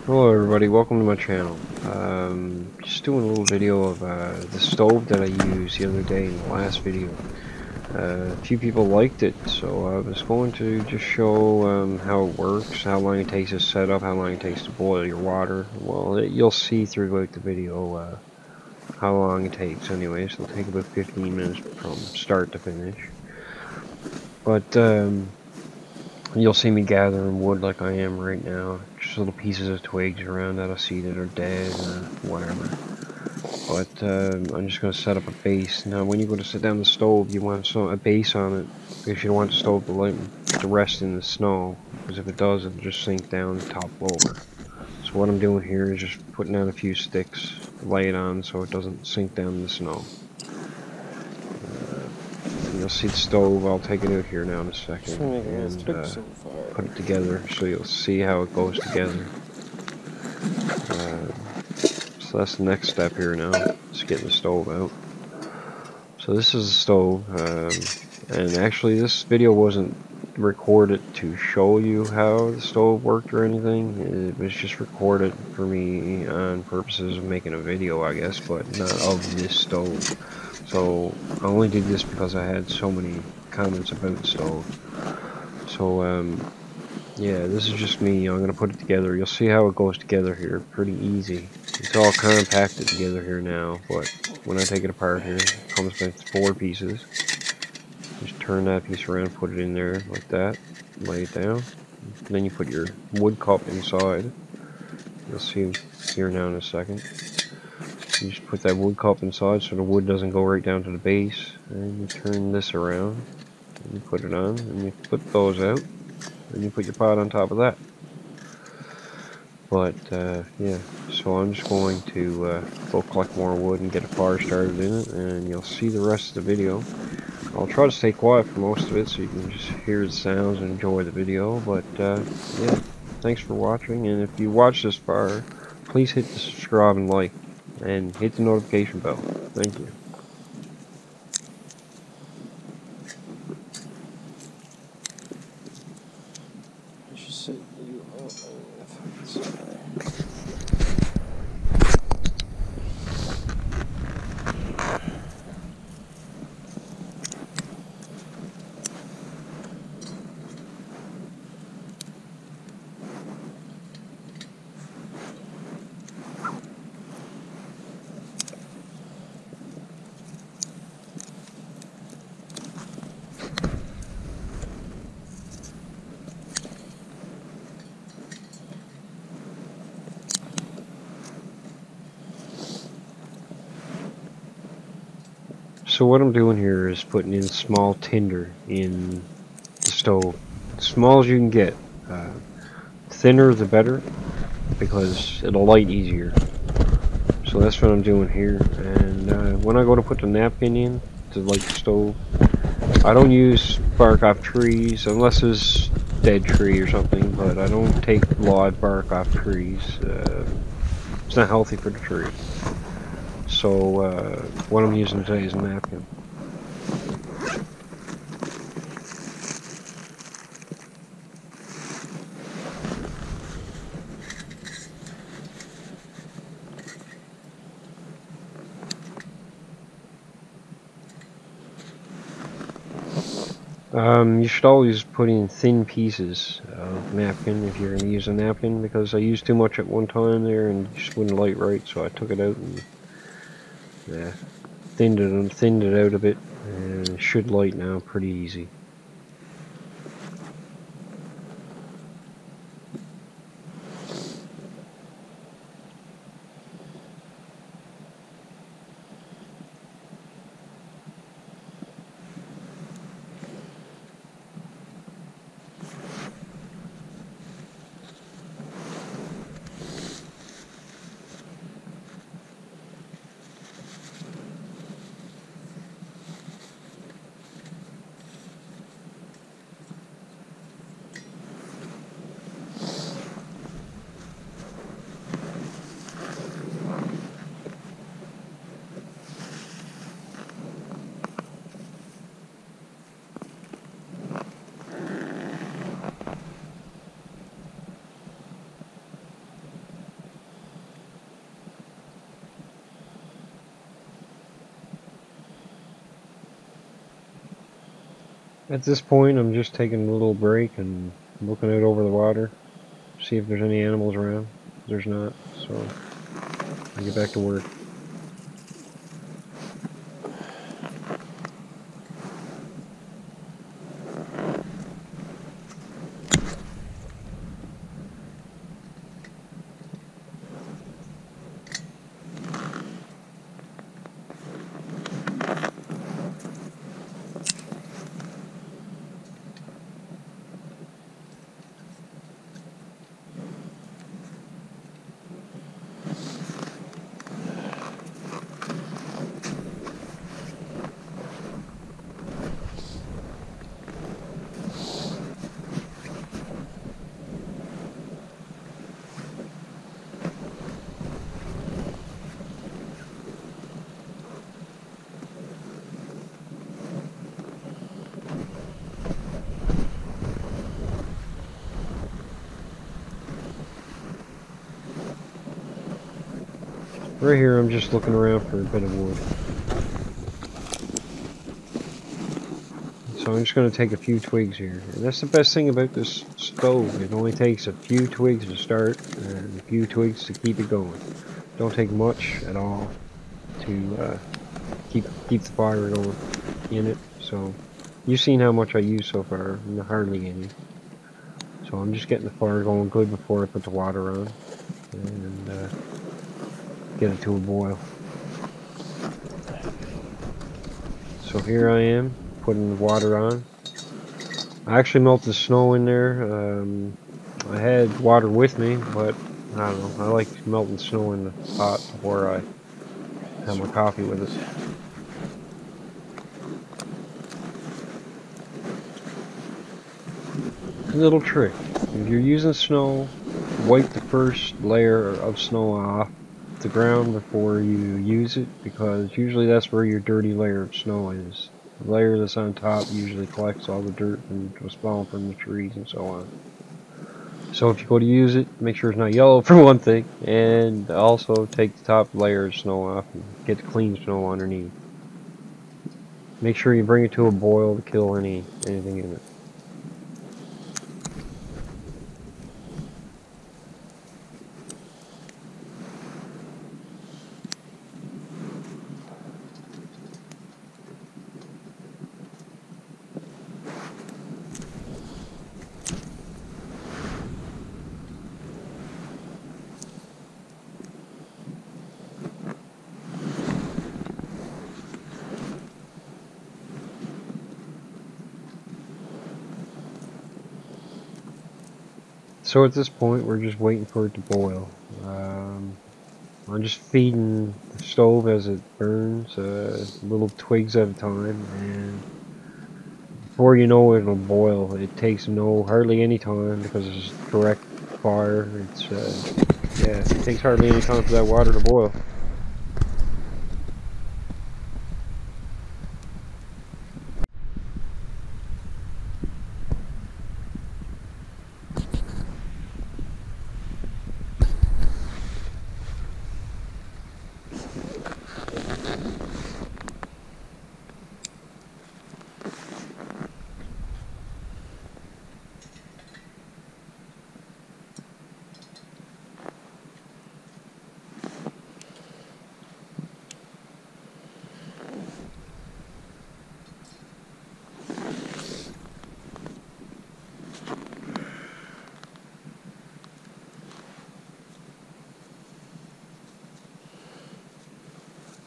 Hello everybody, welcome to my channel. Just doing a little video of the stove that I used the other day in the last video. A few people liked it, so I was going to just show how it works, how long it takes to set up, how long it takes to boil your water. Well, you'll see throughout the video how long it takes anyway, so it'll take about 15 minutes from start to finish. But you'll see me gathering wood like I am right now. Just little pieces of twigs around that I see that are dead or whatever. But I'm just going to set up a base. Now when you go to set down the stove, you want a base on it, because you don't want the stove to rest in the snow, because if it does, it'll just sink down and topple over. So what I'm doing here is just putting down a few sticks, lay it on so it doesn't sink down in the snow. You'll see the stove. I'll take it out here now in a second and put it together so you'll see how it goes together. So that's the next step here now, just getting the stove out. So this is the stove, and actually this video wasn't recorded to show you how the stove worked or anything. It was just recorded for me on purposes of making a video, I guess, but not of this stove. So I only did this because I had so many comments about the stove. So yeah, this is just me. I'm gonna put it together. You'll see how it goes together here. Pretty easy. It's all compacted together here now, but when I take it apart here, it comes with 4 pieces. Just turn that piece around, put it in there like that, lay it down. Then you put your wood cup inside. You'll see here now in a second. You just put that wood cup inside so the wood doesn't go right down to the base. And you turn this around, and you put it on, and you flip those out, and you put your pot on top of that. But yeah, so I'm just going to go collect more wood and get a fire started in it, and you'll see the rest of the video. I'll try to stay quiet for most of it so you can just hear the sounds and enjoy the video. But yeah, thanks for watching, and if you watch this far, please hit the subscribe and like, and hit the notification bell. Thank you. So what I'm doing here is putting in small tinder in the stove, as small as you can get. Thinner the better, because it'll light easier. So that's what I'm doing here. And when I go to put the napkin in to light the stove, I don't use bark off trees unless it's dead tree or something, but I don't take live bark off trees. It's not healthy for the tree. So what I'm using today is a napkin. You should always put in thin pieces of napkin if you're going to use a napkin, because I used too much at one time there and it just wouldn't light right, so I took it out and yeah, thinned it out a bit, and it should light now pretty easy. At this point, I'm just taking a little break and looking out over the water, see if there's any animals around. There's not, so I get back to work. Right here, I'm just looking around for a bit of wood. So I'm just going to take a few twigs here. And that's the best thing about this stove. It only takes a few twigs to start and a few twigs to keep it going. Don't take much at all to keep the fire going in it. So you've seen how much I use so far. Hardly any. So I'm just getting the fire going good before I put the water on and get it to a boil. So here I am, putting the water on. I actually melted the snow in there. I had water with me, but I don't know. I like melting snow in the pot before I have my coffee with it. Little trick. If you're using snow, wipe the first layer of snow off the ground before you use it, because usually that's where your dirty layer of snow is. The layer that's on top usually collects all the dirt and was falling from the trees and so on. So if you go to use it, make sure it's not yellow for one thing, and also take the top layer of snow off and get the clean snow underneath. Make sure you bring it to a boil to kill anything in it. So at this point, we're just waiting for it to boil. I'm just feeding the stove as it burns, little twigs at a time, and before you know it, it'll boil. It takes hardly any time because it's direct fire. Yeah, it takes hardly any time for that water to boil.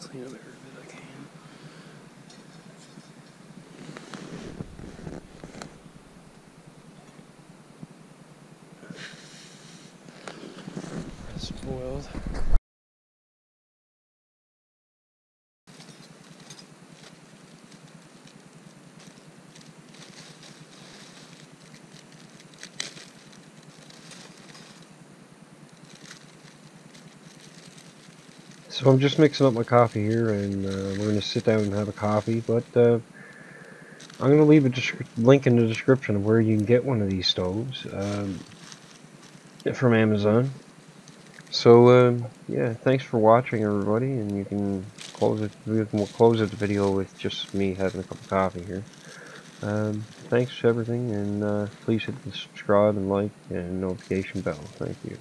Clean up every bit I can. It's boiled. So I'm just mixing up my coffee here, and we're going to sit down and have a coffee, but I'm going to leave a link in the description of where you can get one of these stoves from Amazon. So yeah, thanks for watching, everybody, and you can close it. We'll close the video with just me having a cup of coffee here. Thanks for everything, and please hit the subscribe and like and notification bell. Thank you.